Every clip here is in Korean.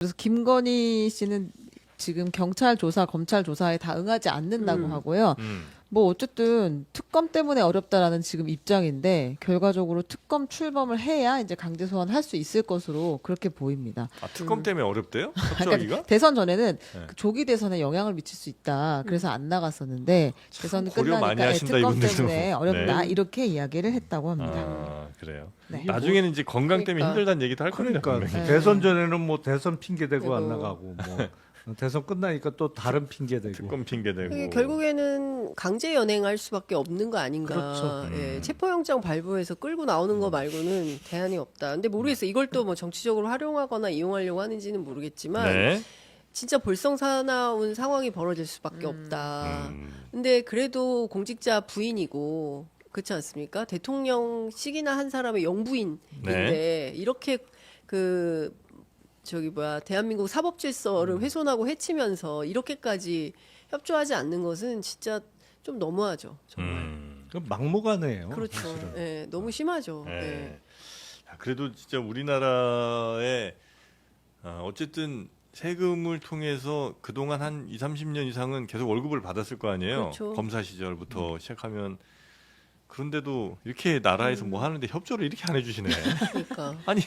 그래서 김건희 씨는 지금 경찰 조사, 검찰 조사에 다 응하지 않는다고 하고요. 뭐 어쨌든 특검 때문에 어렵다라는 지금 입장인데 결과적으로 특검 출범을 해야 이제 강제 소환할 수 있을 것으로 그렇게 보입니다. 아, 특검 때문에 어렵대요? 그러니까 협조하기가? 대선 전에는 네. 그 조기 대선에 영향을 미칠 수 있다. 그래서 안 나갔었는데 대선 고려 많이 끝나니까 하신다, 특검 이분들도. 때문에 어렵다 네. 이렇게 이야기를 했다고 합니다. 아, 그래요. 네. 나중에는 이제 건강 때문에 그러니까. 힘들다는 얘기도 할 겁니다. 그러니까 분명히. 대선 전에는 뭐 대선 핑계 대고 안 그리고- 나가고 뭐 대선 끝나니까 또 다른 핑계 대고. 특검 핑계 대고. 그게 결국에는 강제 연행할 수밖에 없는 거 아닌가. 그렇죠. 예, 체포영장 발부해서 끌고 나오는 거 말고는 대안이 없다. 근데 모르겠어요. 이걸 또 뭐 정치적으로 활용하거나 이용하려고 하는지는 모르겠지만 네. 진짜 볼썽사나운 상황이 벌어질 수밖에 없다. 근데 그래도 공직자 부인이고 그렇지 않습니까? 대통령씩이나 한 사람의 영부인인데 네. 이렇게 그 대한민국 사법 질서를 훼손하고 해치면서 이렇게까지 협조하지 않는 것은 진짜 좀 너무하죠. 정말. 그 막무가내예요. 그렇죠. 사실은. 예, 너무 심하죠. 네. 예. 야, 그래도 진짜 우리나라에 어쨌든 세금을 통해서 그동안 한 20, 30년 이상은 계속 월급을 받았을 거 아니에요. 그렇죠. 검사 시절부터 시작하면. 그런데도 이렇게 나라에서 뭐 하는데 협조를 이렇게 안 해주시네. 그러니까. 아니.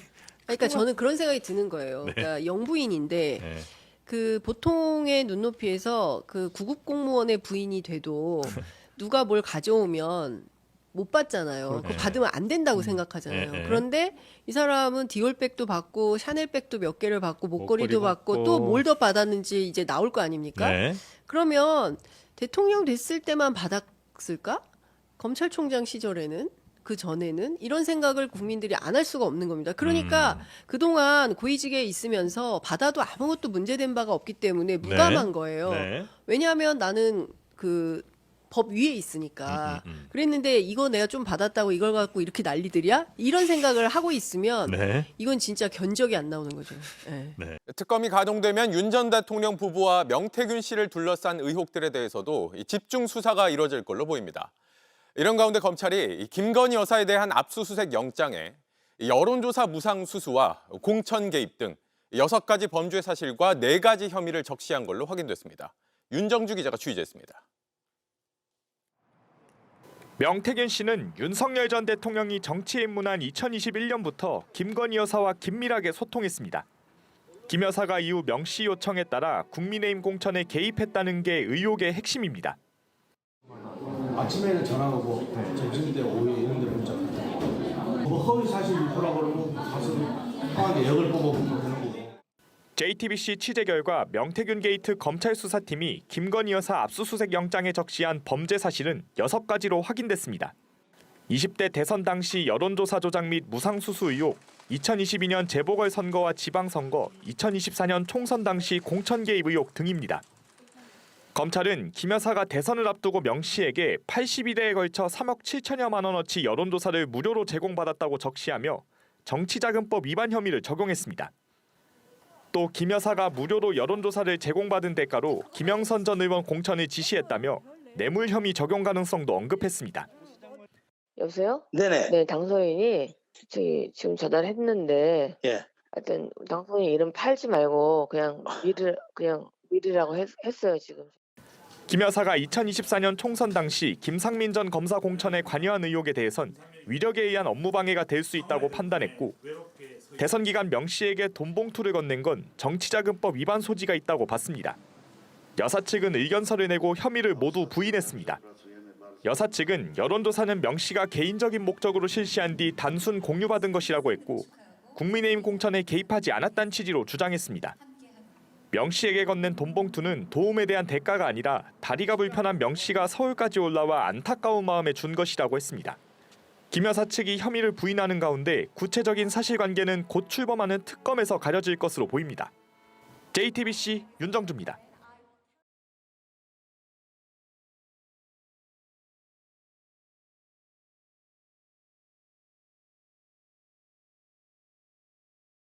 그러니까 저는 그런 생각이 드는 거예요. 그러니까 영부인인데 네. 그 보통의 눈높이에서 그 구급 공무원의 부인이 돼도 누가 뭘 가져오면 못 받잖아요. 그거 네. 받으면 안 된다고 생각하잖아요. 네. 그런데 이 사람은 디올백도 받고 샤넬백도 몇 개를 받고 목걸이도 목걸이 받고 받고. 또 뭘 더 받았는지 이제 나올 거 아닙니까? 네. 그러면 대통령 됐을 때만 받았을까? 검찰총장 시절에는 그 전에는 이런 생각을 국민들이 안 할 수가 없는 겁니다. 그러니까 그동안 고위직에 있으면서 받아도 아무것도 문제된 바가 없기 때문에 무감한 거예요. 네. 왜냐하면 나는 그 법 위에 있으니까. 그랬는데 이거 내가 좀 받았다고 이걸 갖고 이렇게 난리들이야? 이런 생각을 하고 있으면 네. 이건 진짜 견적이 안 나오는 거죠. 예. 특검이 가동되면 윤 전 대통령 부부와 명태균 씨를 둘러싼 의혹들에 대해서도 집중 수사가 이뤄질 걸로 보입니다. 이런 가운데 검찰이 김건희 여사에 대한 압수수색 영장에 여론조사 무상수수와 공천 개입 등 6가지 범죄 사실과 4가지 혐의를 적시한 걸로 확인됐습니다. 윤정주 기자가 취재했습니다. 명태균 씨는 윤석열 전 대통령이 정치에 입문한 2021년부터 김건희 여사와 긴밀하게 소통했습니다. 김 여사가 이후 명 씨 요청에 따라 국민의힘 공천에 개입했다는 게 의혹의 핵심입니다. 아침에는 전화 오고 점심 때 오후에 이런 데 문자 뭐 허위 사실 유포라고 그러면 가서 편하게 역을 뽑아보면 되는 거고. JTBC 취재 결과 명태균 게이트 검찰 수사팀이 김건희 여사 압수수색 영장에 적시한 범죄 사실은 6가지로 확인됐습니다. 20대 대선 당시 여론조사 조작 및 무상수수 의혹, 2022년 재보궐선거와 지방선거, 2024년 총선 당시 공천 개입 의혹 등입니다. 검찰은 김 여사가 대선을 앞두고 명 씨에게 80일에 걸쳐 3억 7천여만 원어치 여론조사를 무료로 제공받았다고 적시하며 정치자금법 위반 혐의를 적용했습니다. 또 김 여사가 무료로 여론조사를 제공받은 대가로 김영선 전 의원 공천을 지시했다며 뇌물 혐의 적용 가능성도 언급했습니다. 여보세요? 네네. 네, 당선인이 저기 지금 전화를 했는데, 예. 하여튼 당선인 이름 팔지 말고 그냥 미르라고 했어요 지금. 김 여사가 2024년 총선 당시 김상민 전 검사 공천에 관여한 의혹에 대해선 위력에 의한 업무방해가 될 수 있다고 판단했고 대선 기간 명 씨에게 돈 봉투를 건넨 건 정치자금법 위반 소지가 있다고 봤습니다. 여사 측은 의견서를 내고 혐의를 모두 부인했습니다. 여사 측은 여론조사는 명 씨가 개인적인 목적으로 실시한 뒤 단순 공유받은 것이라고 했고 국민의힘 공천에 개입하지 않았다는 취지로 주장했습니다. 명 씨에게 건넨 돈 봉투는 도움에 대한 대가가 아니라 다리가 불편한 명 씨가 서울까지 올라와 안타까운 마음에 준 것이라고 했습니다. 김 여사 측이 혐의를 부인하는 가운데 구체적인 사실관계는 곧 출범하는 특검에서 가려질 것으로 보입니다. JTBC 윤정주입니다.